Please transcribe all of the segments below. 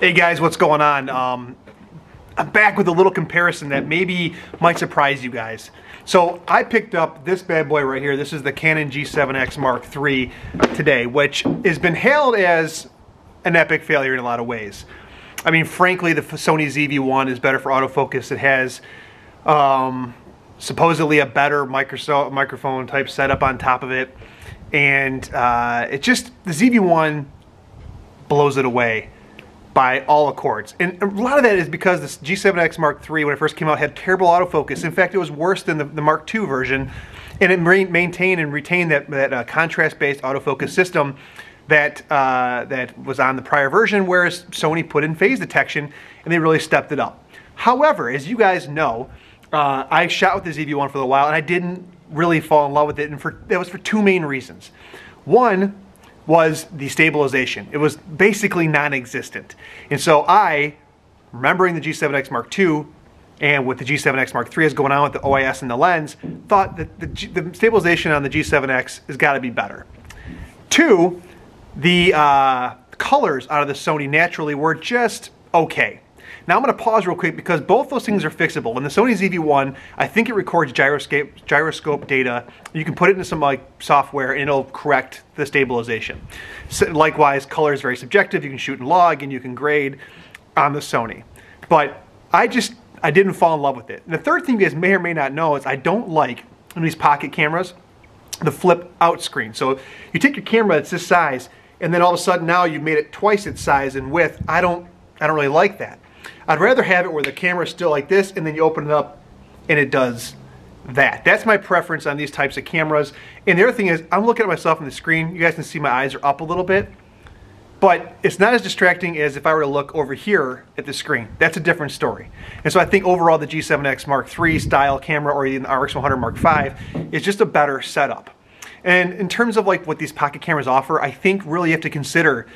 Hey guys, what's going on? I'm back with a little comparison that maybe might surprise you guys. So I picked up this bad boy right here. This is the Canon G7X Mark III today, which has been hailed as an epic failure in a lot of ways. I mean, frankly, the Sony ZV-1 is better for autofocus. It has supposedly a better microphone type setup on top of it. And the ZV-1 blows it away by all accords. And a lot of that is because this G7X Mark III, when it first came out, had terrible autofocus. In fact, it was worse than the Mark II version. And it maintained and retained that contrast-based autofocus system that was on the prior version, whereas Sony put in phase detection and they really stepped it up. However, as you guys know, I shot with the ZV-1 for a while and I didn't really fall in love with it, and that was for two main reasons. One was the stabilization. It was basically non-existent. And so I, remembering the G7X Mark II, and with the G7X Mark III is going on with the OIS and the lens, thought that the stabilization on the G7X has got to be better. Two, the colors out of the Sony naturally were just okay. Now I'm going to pause real quick because both those things are fixable. In the Sony ZV-1, I think it records gyroscope data. You can put it into some software and it'll correct the stabilization. So, likewise, color is very subjective. You can shoot and log and you can grade on the Sony. But I didn't fall in love with it. And the third thing you guys may or may not know is I don't like, in these pocket cameras, the flip out screen. So you take your camera that's this size and then all of a sudden now you've made it twice its size and width. I don't really like that. I'd rather have it where the camera is still like this and then you open it up and it does that. That's my preference on these types of cameras. And the other thing is, I'm looking at myself on the screen. You guys can see my eyes are up a little bit, but it's not as distracting as if I were to look over here at the screen. That's a different story. And so I think overall the G7X Mark III style camera or even the RX100 Mark V is just a better setup. And in terms of like what these pocket cameras offer, I think really you have to consider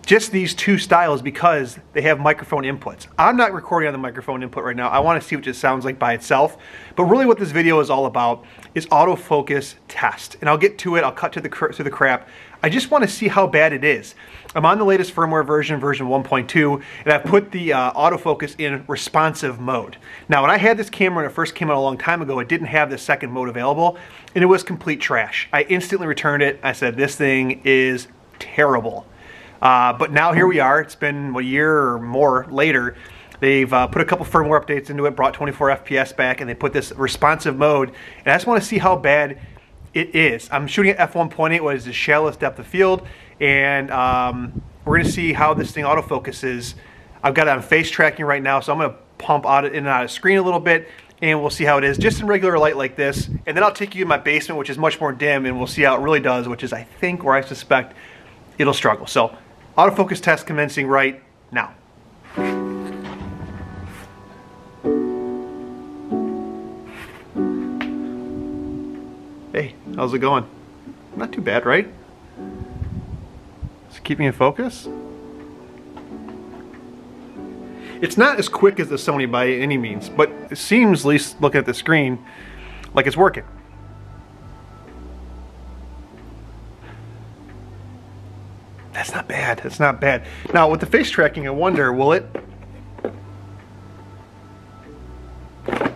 just these two styles because they have microphone inputs. I'm not recording on the microphone input right now. I want to see what it sounds like by itself. But really what this video is all about is autofocus test. And I'll get to it. I'll cut to the crap. I just want to see how bad it is. I'm on the latest firmware version 1.2, and I've put the autofocus in responsive mode. Now, when I had this camera when it first came out a long time ago, it didn't have the second mode available, and it was complete trash. I instantly returned it. I said, this thing is terrible. But now here we are. It's been a year or more later. They've put a couple firmware updates into it, brought 24 FPS back, and they put this responsive mode. And I just want to see how bad it is. I'm shooting at f1.8, what is the shallowest depth of field, and we're going to see how this thing autofocuses. I've got it on face tracking right now, so I'm going to pump in and out of screen a little bit, and we'll see how it is just in regular light like this. And then I'll take you in my basement, which is much more dim, and we'll see how it really does, which is, I think, where I suspect it'll struggle. So, autofocus test commencing right now. Hey, how's it going? Not too bad, right? Is it keeping in focus? It's not as quick as the Sony by any means, but it seems, at least looking at the screen, like it's working. That's not bad. That's not bad. Now, with the face tracking, I wonder, will it? I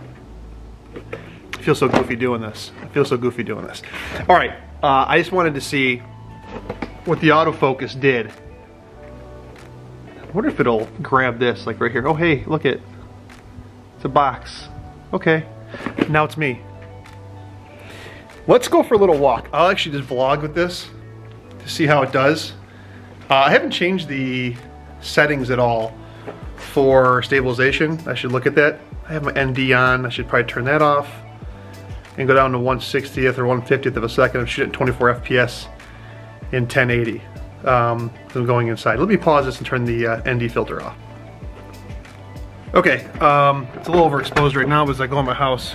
feel so goofy doing this. I feel so goofy doing this. All right, I just wanted to see what the autofocus did. I wonder if it'll grab this, like right here. Oh, hey, look it. It's a box. Okay, now it's me. Let's go for a little walk. I'll actually just vlog with this to see how it does. I haven't changed the settings at all for stabilization. I should look at that. I have my ND on. I should probably turn that off and go down to 1/60th or 1/50th of a second. I'm shooting 24 FPS in 1080. I'm going inside. Let me pause this and turn the ND filter off. Okay, it's a little overexposed right now, but as I go in my house,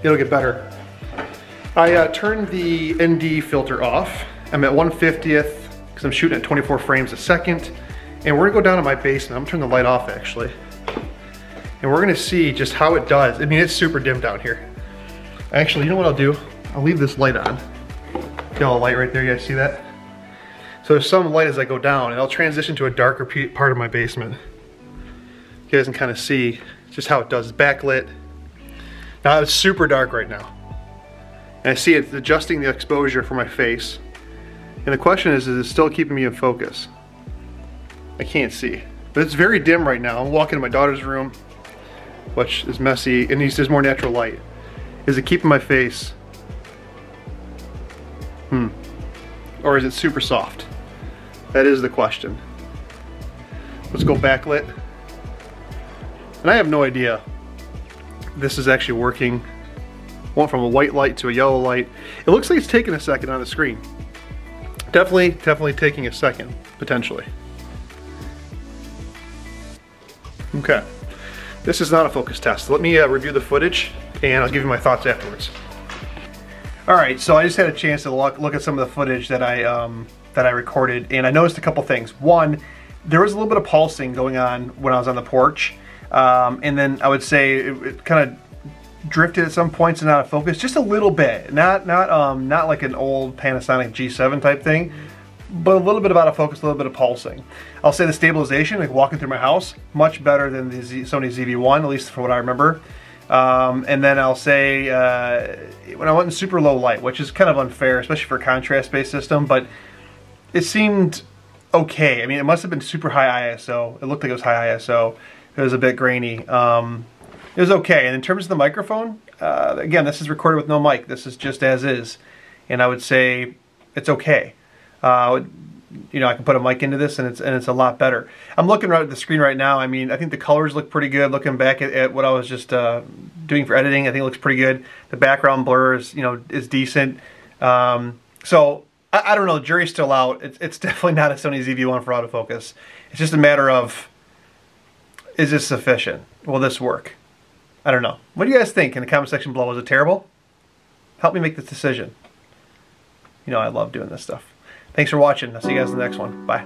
it'll get better. I turned the ND filter off. I'm at 1/50th. I'm shooting at 24 frames a second, and we're gonna go down to my basement. I'm gonna turn the light off actually, and we're gonna see just how it does. I mean, it's super dim down here. Actually, you know what I'll do? I'll leave this light on. Got a light right there, you guys see that? So there's some light as I go down, and I'll transition to a darker part of my basement. You guys can kind of see just how it does. It's backlit. Now it's super dark right now. And I see it adjusting the exposure for my face. And the question is it still keeping me in focus? I can't see. But it's very dim right now. I'm walking to my daughter's room, which is messy, and there's more natural light. Is it keeping my face? Or is it super soft? That is the question. Let's go backlit. And I have no idea if this is actually working. Went from a white light to a yellow light. It looks like it's taking a second on the screen. Definitely taking a second, potentially. Okay, this is not a focus test. Let me review the footage and I'll give you my thoughts afterwards. All right, so I just had a chance to look at some of the footage that I recorded, and I noticed a couple things. One, there was a little bit of pulsing going on when I was on the porch, and then I would say it kind of drifted at some points and out of focus, just a little bit. Not like an old Panasonic G7 type thing, but a little bit of out of focus, a little bit of pulsing. I'll say the stabilization, like walking through my house, much better than the Sony ZV-1, at least for what I remember. And then I'll say when I went in super low light, which is kind of unfair, especially for a contrast-based system, but it seemed okay. I mean, it must have been super high ISO. It looked like it was high ISO. It was a bit grainy. It was okay. And in terms of the microphone, again, this is recorded with no mic. This is just as is. And I would say it's okay. You know, I can put a mic into this and it's a lot better. I'm looking right at the screen right now. I mean, I think the colors look pretty good. Looking back at what I was just doing for editing, I think it looks pretty good. The background blur is, you know, is decent. So I don't know, the jury's still out. It's definitely not a Sony ZV-1 for autofocus. It's just a matter of, is this sufficient? Will this work? I don't know. What do you guys think in the comment section below? Was it terrible? Help me make this decision. You know, I love doing this stuff. Thanks for watching. I'll see you guys in the next one. Bye.